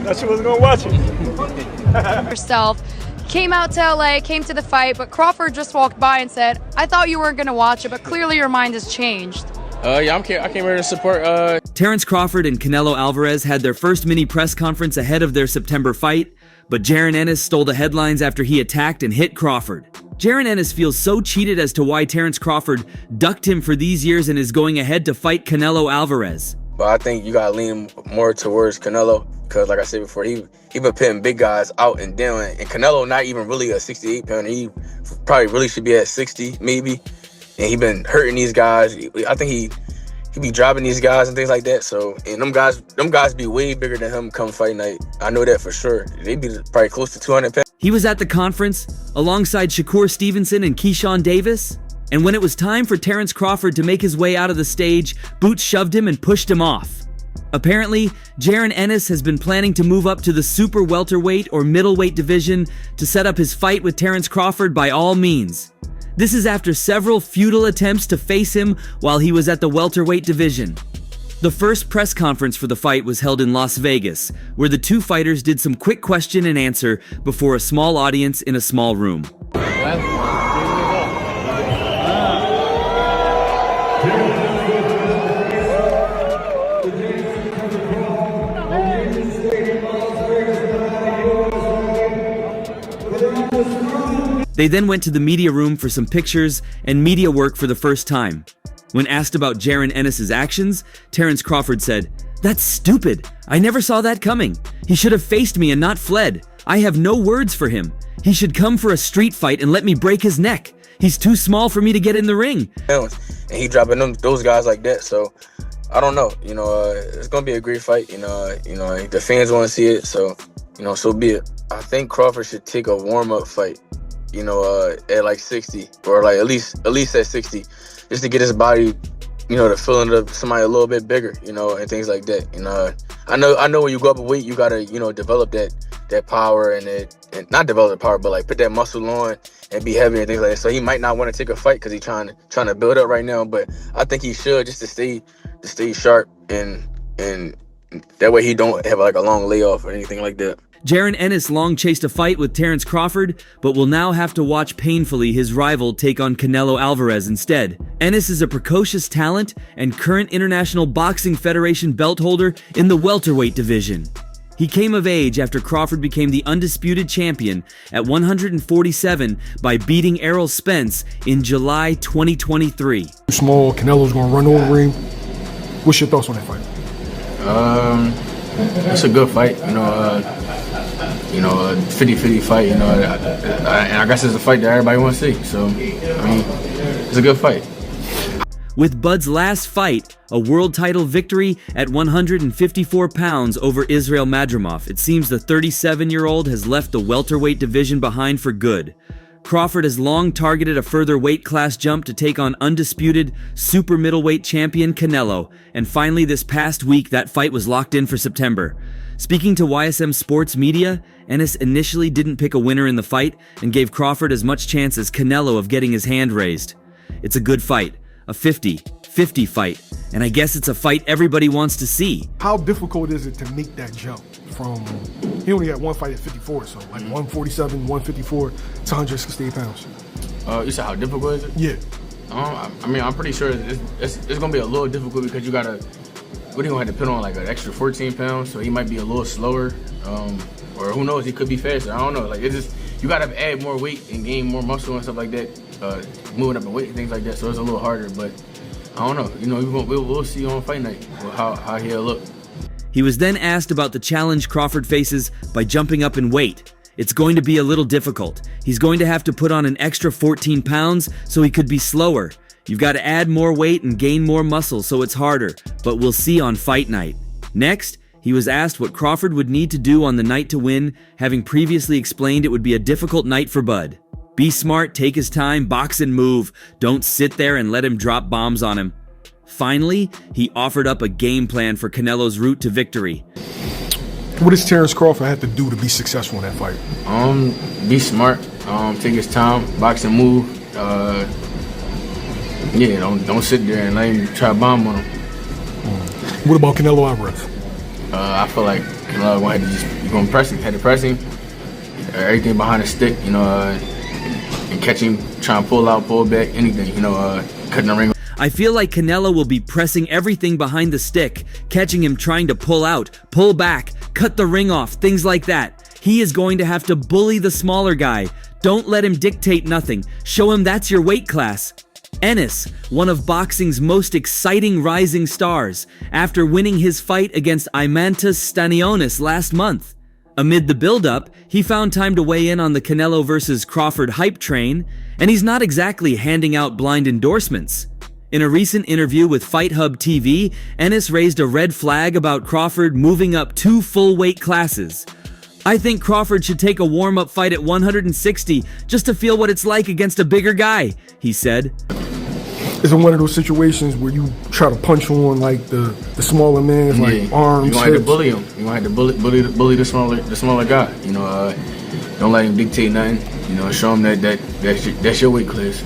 Thought she wasn't gonna watch it. Herself came out to LA, came to the fight, but Crawford just walked by and said, "I thought you weren't gonna watch it, but clearly your mind has changed." Yeah, I came here to support. Terence Crawford and Canelo Alvarez had their first mini press conference ahead of their September fight, but Jaron Ennis stole the headlines after he attacked and hit Crawford. Jaron Ennis feels so cheated as to why Terence Crawford ducked him for these years and is going ahead to fight Canelo Alvarez. But I think you gotta lean more towards Canelo because, like I said before, he been pitting big guys out and down. And Canelo not even really a 68-pounder. He probably really should be at 60, maybe. And he been hurting these guys. I think he be dropping these guys and things like that. So, and them guys be way bigger than him come fight night. I know that for sure. They be probably close to 200 pounds. He was at the conference alongside Shakur Stevenson and Keyshawn Davis. And when it was time for Terence Crawford to make his way out of the stage, Boots shoved him and pushed him off. Apparently, Jaron Ennis has been planning to move up to the super welterweight or middleweight division to set up his fight with Terence Crawford by all means. This is after several futile attempts to face him while he was at the welterweight division. The first press conference for the fight was held in Las Vegas, where the two fighters did some quick question and answer before a small audience in a small room. They then went to the media room for some pictures and media work for the first time. When asked about Jaron Ennis' actions, Terence Crawford said, "That's stupid. I never saw that coming. He should have faced me and not fled. I have no words for him. He should come for a street fight and let me break his neck. He's too small for me to get in the ring." And he dropping those guys like that. So I don't know. It's gonna be a great fight. The fans want to see it. So so be it. I think Crawford should take a warm-up fight. At like 60 or like at least at 60, just to get his body, to feeling of somebody a little bit bigger, and things like that. I know when you go up a weight, you gotta, develop that power and not develop the power, but like put that muscle on and be heavy and things like that. So he might not want to take a fight because he's trying to build up right now. But I think he should just to stay sharp and that way he don't have like a long layoff or anything like that. Jaron Ennis long chased a fight with Terence Crawford, but will now have to watch painfully his rival take on Canelo Alvarez instead. Ennis is a precocious talent and current International Boxing Federation belt holder in the welterweight division. He came of age after Crawford became the undisputed champion at 147 by beating Errol Spence in July 2023. Small, Canelo's gonna run over him. What's your thoughts on that fight? It's a good fight, 50-50 fight, and I guess it's a fight that everybody wants to see. So, it's a good fight. With Bud's last fight, a world title victory at 154 pounds over Israel Madrimov, it seems the 37-year-old has left the welterweight division behind for good. Crawford has long targeted a further weight class jump to take on undisputed super middleweight champion Canelo, and finally this past week that fight was locked in for September. Speaking to YSM Sports Media, Ennis initially didn't pick a winner in the fight and gave Crawford as much chance as Canelo of getting his hand raised. It's a good fight, a 50-50 fight, and I guess it's a fight everybody wants to see. How difficult is it to make that jump from, he only had one fight at 54, so like 147, 154 to 168 pounds? You said how difficult is it? Yeah. I'm pretty sure it's going to be a little difficult because you got to, what are you going to have to put on, like an extra 14 pounds, so he might be a little slower, or who knows, he could be faster, I don't know. Like, it's just, you got to add more weight and gain more muscle and stuff like that, moving up in weight and things like that, so it's a little harder, but I don't know. We'll see on fight night how he'll look. He was then asked about the challenge Crawford faces by jumping up in weight. It's going to be a little difficult. He's going to have to put on an extra 14 pounds, so he could be slower. You've got to add more weight and gain more muscle, so it's harder, but we'll see on fight night. Next, he was asked what Crawford would need to do on the night to win, having previously explained it would be a difficult night for Bud. Be smart, take his time, box and move. Don't sit there and let him drop bombs on him. Finally, he offered up a game plan for Canelo's route to victory. What does Terence Crawford have to do to be successful in that fight? Be smart, take his time, box and move. Don't sit there and let him try to bomb on him. What about Canelo Alvarez? I feel like Canelo gonna press him, had to press him. Everything behind the stick, and catch him, try and pull back, anything, cutting the ring. I feel like Canelo will be pressing everything behind the stick, catching him trying to pull out, pull back, cut the ring off, things like that. He is going to have to bully the smaller guy. Don't let him dictate nothing. Show him that's your weight class. Ennis, one of boxing's most exciting rising stars, after winning his fight against Imantas Stanionis last month. Amid the buildup, he found time to weigh in on the Canelo vs. Crawford hype train, and he's not exactly handing out blind endorsements. In a recent interview with Fight Hub TV, Ennis raised a red flag about Crawford moving up 2 full weight classes. I think Crawford should take a warm-up fight at 160 just to feel what it's like against a bigger guy, he said. Is it one of those situations where you try to punch on like the smaller man's like arms? You gonna have to bully him. You gonna have to bully the smaller guy. Don't let him dictate nothing. Show him that's your weight class.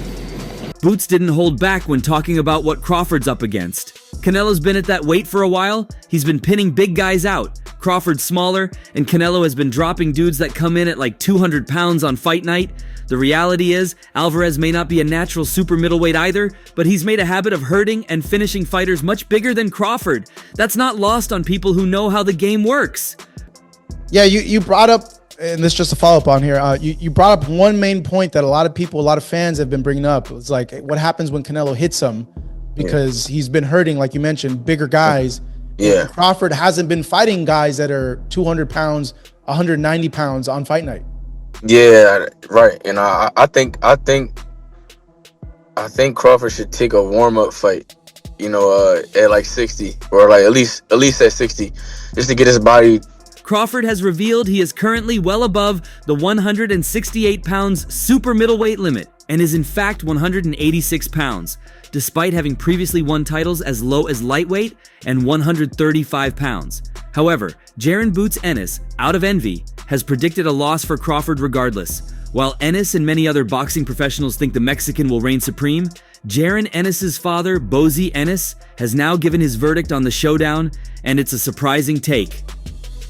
Boots didn't hold back when talking about what Crawford's up against. Canelo's been at that weight for a while. He's been pinning big guys out. Crawford's smaller, and Canelo has been dropping dudes that come in at like 200 pounds on fight night. The reality is, Alvarez may not be a natural super middleweight either, but he's made a habit of hurting and finishing fighters much bigger than Crawford. That's not lost on people who know how the game works. Yeah, you brought up, and this is just a follow-up on here, you brought up one main point that a lot of fans have been bringing up. It's like, what happens when Canelo hits him? Because he's been hurting, like you mentioned, bigger guys. Yeah. Crawford hasn't been fighting guys that are 200 pounds, 190 pounds on fight night. Yeah, right. And I think Crawford should take a warm-up fight, at like 60 or like at least at 60, just to get his body. Crawford has revealed he is currently well above the 168 pounds super middleweight limit and is in fact 186 pounds, despite having previously won titles as low as lightweight and 135 pounds. However, Jaron Boots Ennis, out of envy, has predicted a loss for Crawford regardless. While Ennis and many other boxing professionals think the Mexican will reign supreme, Jaron Ennis' father, Bozy Ennis, has now given his verdict on the showdown, and it's a surprising take.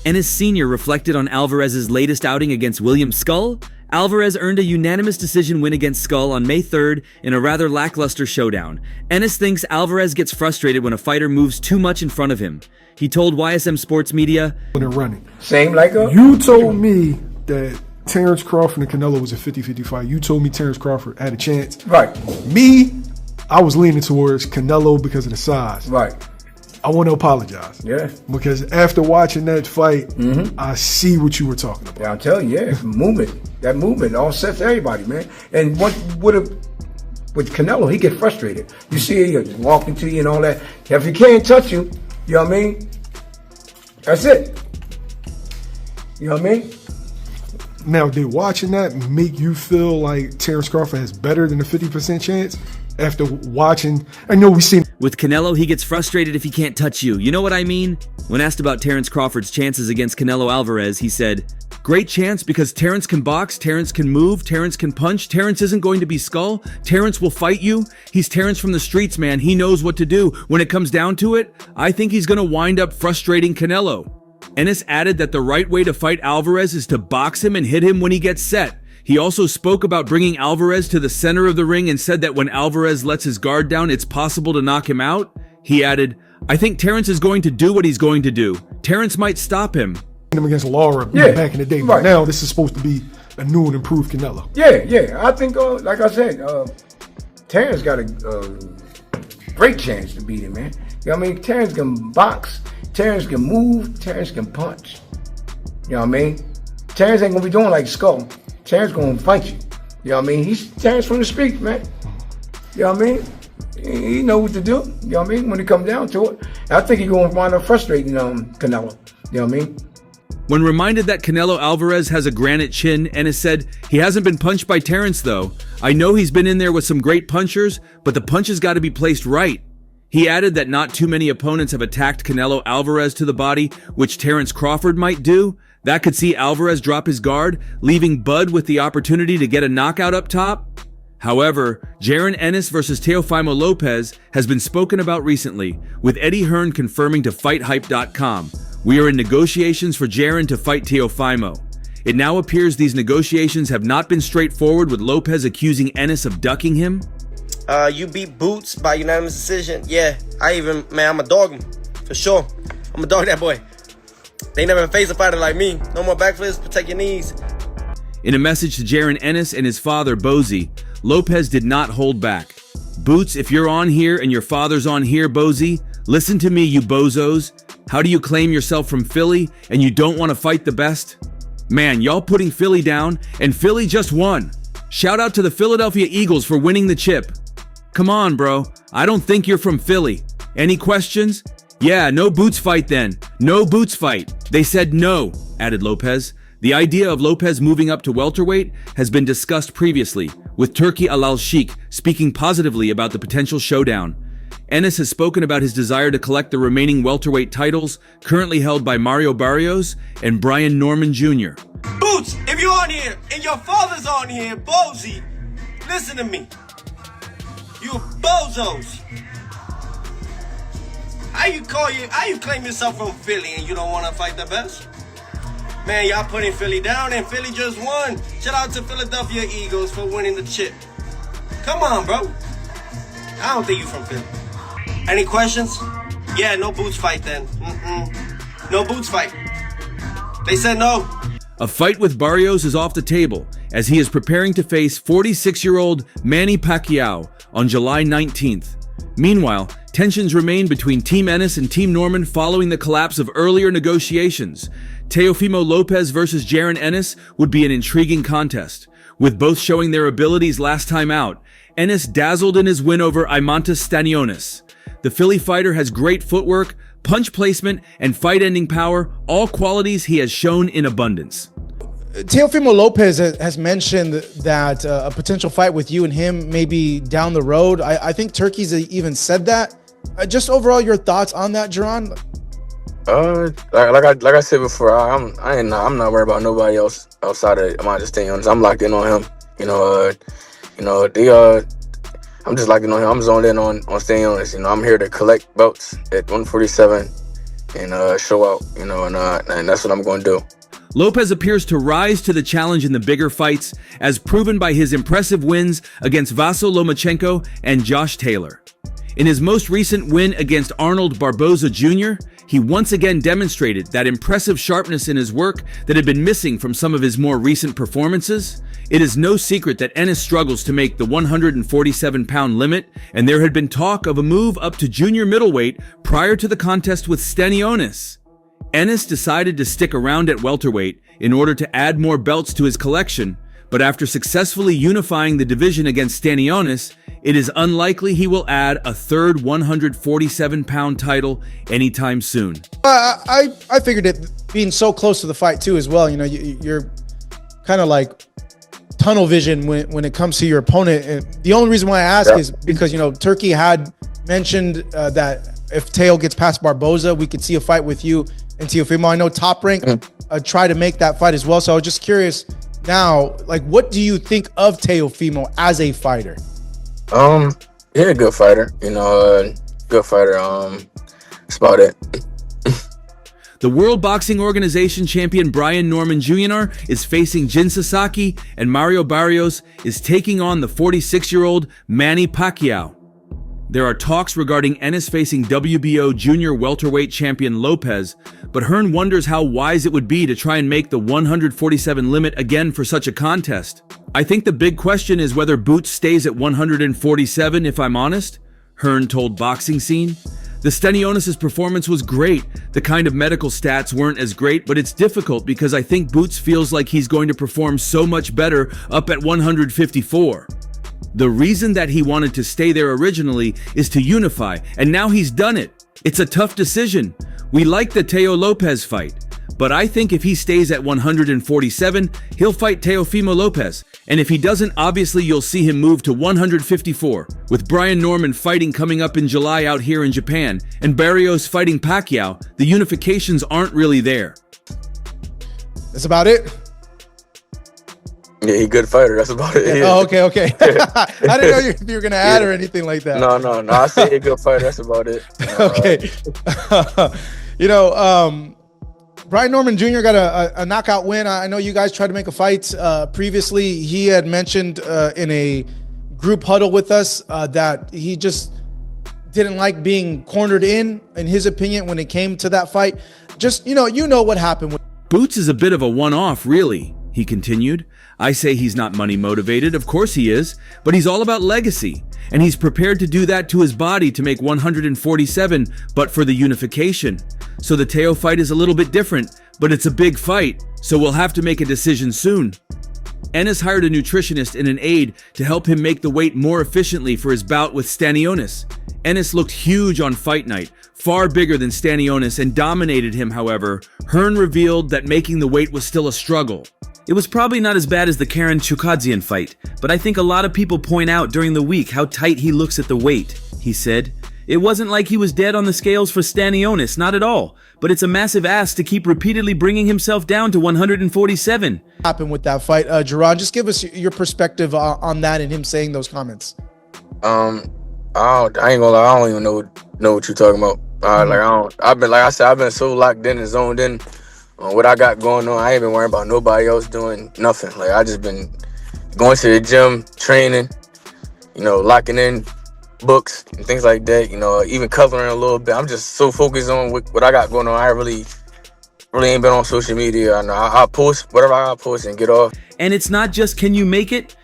Ennis Sr. reflected on Alvarez's latest outing against William Skull. Alvarez earned a unanimous decision win against Skull on May 3rd in a rather lackluster showdown. Ennis thinks Alvarez gets frustrated when a fighter moves too much in front of him. He told YSM Sports Media, When they're running. Same like a... You told me that Terence Crawford and Canelo was a 50-50 fight. You told me Terence Crawford had a chance. Right. Me, I was leaning towards Canelo because of the size. Right. I want to apologize. Yeah. Because after watching that fight, I see what you were talking about. Yeah, I'll tell you, movement. That movement offsets everybody, man. And with Canelo, he get frustrated. You see, he just walking to you and all that. If he can't touch you, you know what I mean? That's it. You know what I mean? Now, did watching that make you feel like Terence Crawford has better than a 50% chance? After watching, I know we've seen. With Canelo, he gets frustrated if he can't touch you. You know what I mean? When asked about Terence Crawford's chances against Canelo Alvarez, he said, "Great chance because Terence can box, Terence can move, Terence can punch, Terence isn't going to be Skull, Terence will fight you. He's Terence from the streets, man. He knows what to do. When it comes down to it, I think he's going to wind up frustrating Canelo." Ennis added that the right way to fight Alvarez is to box him and hit him when he gets set. He also spoke about bringing Alvarez to the center of the ring and said that when Alvarez lets his guard down, it's possible to knock him out. He added, "I think Terence is going to do what he's going to do. Terence might stop him." Him against Laura back in the day. Right. But now this is supposed to be a new and improved Canelo. Yeah. I think, like I said, Terence got a great chance to beat him, man. You know what I mean? Terence can box, Terence can move, Terence can punch. You know what I mean? Terence ain't gonna be doing like Skull. Terence gonna fight you. You know what I mean? He's Terence from the streets, man. You know what I mean? He know what to do. You know what I mean? When it comes down to it. And I think he's gonna wind up frustrating Canelo. You know what I mean? When reminded that Canelo Alvarez has a granite chin, Ennis said, "He hasn't been punched by Terence though. I know he's been in there with some great punchers, but the punches got to be placed right." He added that not too many opponents have attacked Canelo Alvarez to the body, which Terence Crawford might do. That could see Alvarez drop his guard, leaving Bud with the opportunity to get a knockout up top. However, Jaron Ennis versus Teofimo Lopez has been spoken about recently, with Eddie Hearn confirming to FightHype.com, "We are in negotiations for Jaron to fight Teofimo." It now appears these negotiations have not been straightforward, with Lopez accusing Ennis of ducking him. You beat Boots by unanimous decision. Yeah, I'm a dog him, for sure. I'm a dog that boy. They never faced a fighter like me. No more backflips, protect your knees. In a message to Jaron Ennis and his father, Bozy, Lopez did not hold back. "Boots, if you're on here and your father's on here, Bozy, listen to me, you bozos. How do you claim yourself from Philly and you don't want to fight the best? Man, y'all putting Philly down, and Philly just won. Shout out to the Philadelphia Eagles for winning the chip. Come on, bro. I don't think you're from Philly. Any questions? Yeah, no Boots fight then. No Boots fight. They said no," added Lopez. The idea of Lopez moving up to welterweight has been discussed previously, with Turki Al-Sheikh speaking positively about the potential showdown. Ennis has spoken about his desire to collect the remaining welterweight titles currently held by Mario Barrios and Brian Norman Jr. Boots, if you're on here and your father's on here, Bozy, listen to me. You bozos. How you claim yourself from Philly and you don't want to fight the best? Man, y'all putting Philly down and Philly just won. Shout out to Philadelphia Eagles for winning the chip. Come on, bro. I don't think you from Philly. Any questions? Yeah, no Boots fight then. No Boots fight. They said no. A fight with Barrios is off the table, as he is preparing to face 46-year-old Manny Pacquiao on July 19th. Meanwhile, tensions remain between Team Ennis and Team Norman following the collapse of earlier negotiations. Teofimo Lopez versus Jaron Ennis would be an intriguing contest, with both showing their abilities last time out. Ennis dazzled in his win over Imantas Stanionis. The Philly fighter has great footwork, punch placement, and fight-ending power, all qualities he has shown in abundance. Teofimo Lopez has mentioned that a potential fight with you and him may be down the road. I think Turkey's even said that. Just overall, your thoughts on that, Jaron? Like I said before, I'm not worried about nobody else outside of Imantas Stanionis. I'm locked in on him. I'm just locked in on him. I'm zoned in on Stanionis. I'm here to collect belts at 147 and show out. And that's what I'm going to do. Lopez appears to rise to the challenge in the bigger fights, as proven by his impressive wins against Vasyl Lomachenko and Josh Taylor. In his most recent win against Arnold Barboza Jr., he once again demonstrated that impressive sharpness in his work that had been missing from some of his more recent performances. It is no secret that Ennis struggles to make the 147-pound limit, and there had been talk of a move up to junior middleweight prior to the contest with Stanionis. Ennis decided to stick around at welterweight in order to add more belts to his collection, but after successfully unifying the division against Stanionis, it is unlikely he will add a third 147-pound title anytime soon. I figured it being so close to the fight too as well. You're kind of like tunnel vision when it comes to your opponent. And the only reason why I ask is because Turkey had mentioned that if Teo gets past Barboza, we could see a fight with you and Teofimo. I know Top Rank tried to make that fight as well. So I was just curious now, like, what do you think of Teofimo as a fighter? Yeah, good fighter. Good fighter. That's about it. The World Boxing Organization champion Brian Norman Jr. is facing Jin Sasaki, and Mario Barrios is taking on the 46-year-old Manny Pacquiao. There are talks regarding Ennis facing WBO junior welterweight champion Lopez, but Hearn wonders how wise it would be to try and make the 147 limit again for such a contest. I think the big question is whether Boots stays at 147, if I'm honest, Hearn told Boxing Scene. The Stanionis' performance was great. The kind of medical stats weren't as great, but it's difficult because I think Boots feels like he's going to perform so much better up at 154. The reason that he wanted to stay there originally is to unify, and now he's done it. It's a tough decision. We like the Teo Lopez fight, but I think if he stays at 147, he'll fight Teofimo Lopez. And if he doesn't, obviously you'll see him move to 154, with Brian Norman fighting coming up in July out here in Japan, and Barrios fighting Pacquiao. The unifications aren't really there. That's about it. Yeah, he good fighter. That's about it. Yeah. Oh, okay. I didn't know you were gonna add or anything like that. No. I say he a good fighter. That's about it. Okay. Brian Norman Jr. got a knockout win. I know you guys tried to make a fight previously. He had mentioned in a group huddle with us that he just didn't like being cornered in his opinion, when it came to that fight. Just, you know what happened. Boots is a bit of a one-off, really, he continued. I say he's not money motivated, of course he is, but he's all about legacy, and he's prepared to do that to his body to make 147, but for the unification. So the Teo fight is a little bit different, but it's a big fight, so we'll have to make a decision soon. Ennis hired a nutritionist and an aide to help him make the weight more efficiently for his bout with Stanionis. Ennis looked huge on fight night, far bigger than Stanionis, and dominated him. However, Hearn revealed that making the weight was still a struggle. It was probably not as bad as the Karen Chukadzian fight, but I think a lot of people point out during the week how tight he looks at the weight, he said. It wasn't like he was dead on the scales for Stanionis, not at all, but it's a massive ask to keep repeatedly bringing himself down to 147. Happened with that fight. Jaron, just give us your perspective on that and him saying those comments. I ain't gonna lie, I don't even know what you're talking about. I've been so locked in and zoned in on what I got going on. I ain't been worrying about nobody else doing nothing. Like, I just been going to the gym, training, locking in books and things like that, even coloring a little bit. I'm just so focused on what I got going on. I really ain't been on social media. I post whatever I post and get off. And it's not just can you make it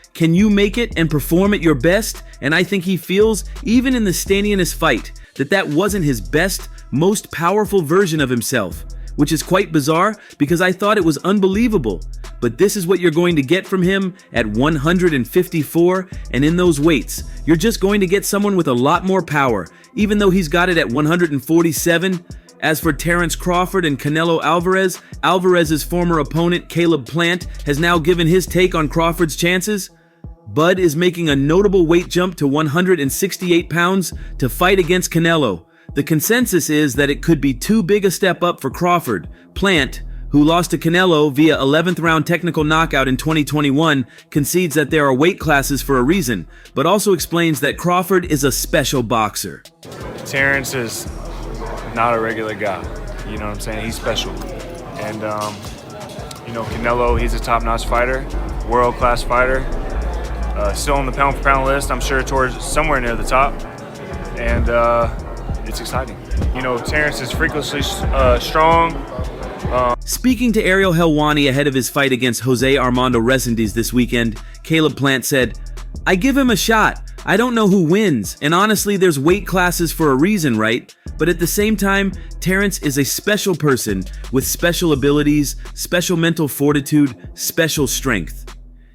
and perform at your best? And I think he feels, even in the Stanionis fight, that wasn't his best, most powerful version of himself, which is quite bizarre because I thought it was unbelievable. But this is what you're going to get from him at 154, and in those weights, you're just going to get someone with a lot more power, even though he's got it at 147. As for Terence Crawford and Canelo Alvarez, Alvarez's former opponent Caleb Plant has now given his take on Crawford's chances. Bud is making a notable weight jump to 168 pounds to fight against Canelo. The consensus is that it could be too big a step up for Crawford. Plant, who lost to Canelo via 11th round technical knockout in 2021, concedes that there are weight classes for a reason, but also explains that Crawford is a special boxer. Terence is not a regular guy, you know what I'm saying? He's special. And, Canelo, he's a top-notch fighter, world-class fighter. Still on the pound-for-pound list, I'm sure towards somewhere near the top. And it's exciting. Terence is freakishly strong. Speaking to Ariel Helwani ahead of his fight against Jose Armando Resendiz this weekend, Caleb Plant said, "I give him a shot. I don't know who wins, and honestly, there's weight classes for a reason, right? But at the same time, Terence is a special person with special abilities, special mental fortitude, special strength.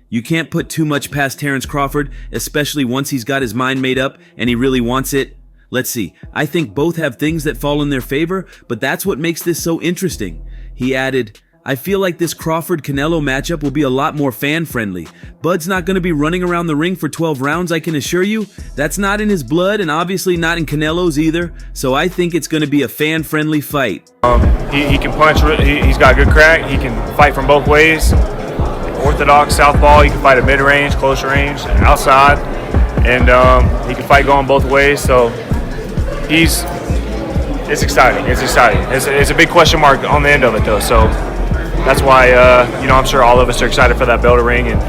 You can't put too much past Terence Crawford, especially once he's got his mind made up and he really wants it. Let's see, I think both have things that fall in their favor, but that's what makes this so interesting." He added, "I feel like this Crawford-Canelo matchup will be a lot more fan-friendly. Bud's not going to be running around the ring for 12 rounds, I can assure you. That's not in his blood and obviously not in Canelo's either, so I think it's going to be a fan-friendly fight." He can punch, he's got good crack, he can fight from both ways. Orthodox, southpaw, he can fight at mid-range, close range, outside, and he can fight going both ways, so it's exciting. It's a big question mark on the end of it, though. So that's why, I'm sure all of us are excited for that bell to ring and,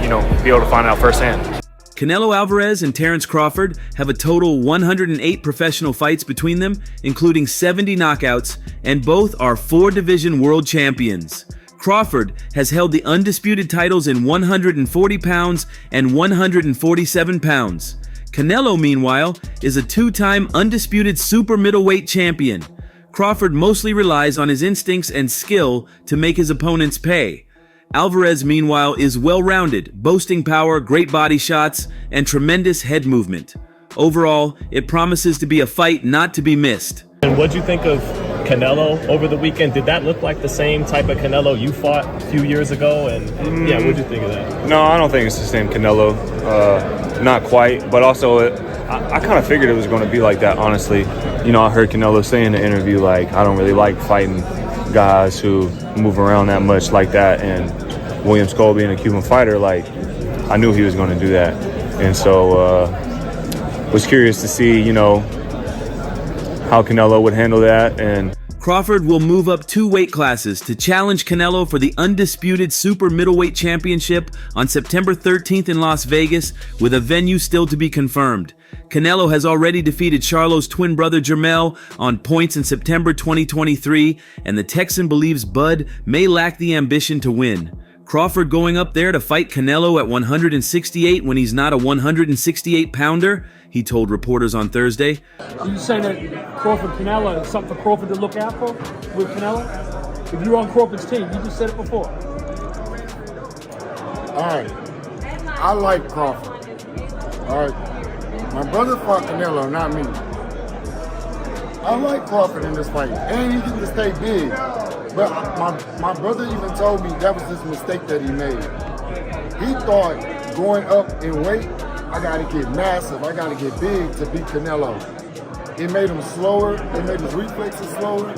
be able to find out firsthand. Canelo Alvarez and Terence Crawford have a total 108 professional fights between them, including 70 knockouts, and both are 4-division world champions. Crawford has held the undisputed titles in 140 pounds and 147 pounds. Canelo, meanwhile, is a 2-time undisputed super middleweight champion. Crawford mostly relies on his instincts and skill to make his opponents pay. Alvarez, meanwhile, is well-rounded, boasting power, great body shots, and tremendous head movement. Overall, it promises to be a fight not to be missed. And what'd you think of Canelo over the weekend? Did that look like the same type of Canelo you fought a few years ago? And what'd you think of that? No, I don't think it's the same Canelo. Not quite, but also I kind of figured it was going to be like that, honestly. I heard Canelo say in the interview, like, I don't really like fighting guys who move around that much like that. And Williams Cole being a Cuban fighter, like, I knew he was going to do that. And so was curious to see, you know, how Canelo would handle that. And Crawford will move up 2 weight classes to challenge Canelo for the undisputed super middleweight championship on September 13th in Las Vegas, with a venue still to be confirmed. Canelo has already defeated Charlo's twin brother Jermell on points in September 2023, and the Texan believes Bud may lack the ambition to win. Crawford going up there to fight Canelo at 168 when he's not a 168-pounder, he told reporters on Thursday. Are you saying that Crawford-Canelo is something for Crawford to look out for with Canelo? If you're on Crawford's team, you just said it before. All right, I like Crawford. All right, my brother fought Canelo, not me. I like Crawford in this fight, and he get to stay big. But my brother even told me that was his mistake that he made. He thought going up in weight, I gotta get massive, I gotta get big to beat Canelo. It made him slower, it made his reflexes slower.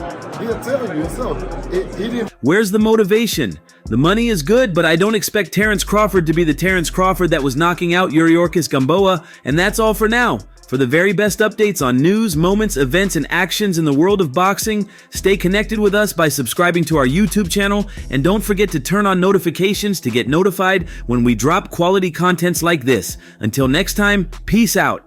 He'll tell you himself. He didn't. Where's the motivation? The money is good, but I don't expect Terence Crawford to be the Terence Crawford that was knocking out Yuriorkis Gamboa, and that's all for now. For the very best updates on news, moments, events, and actions in the world of boxing, stay connected with us by subscribing to our YouTube channel, and don't forget to turn on notifications to get notified when we drop quality contents like this. Until next time, peace out.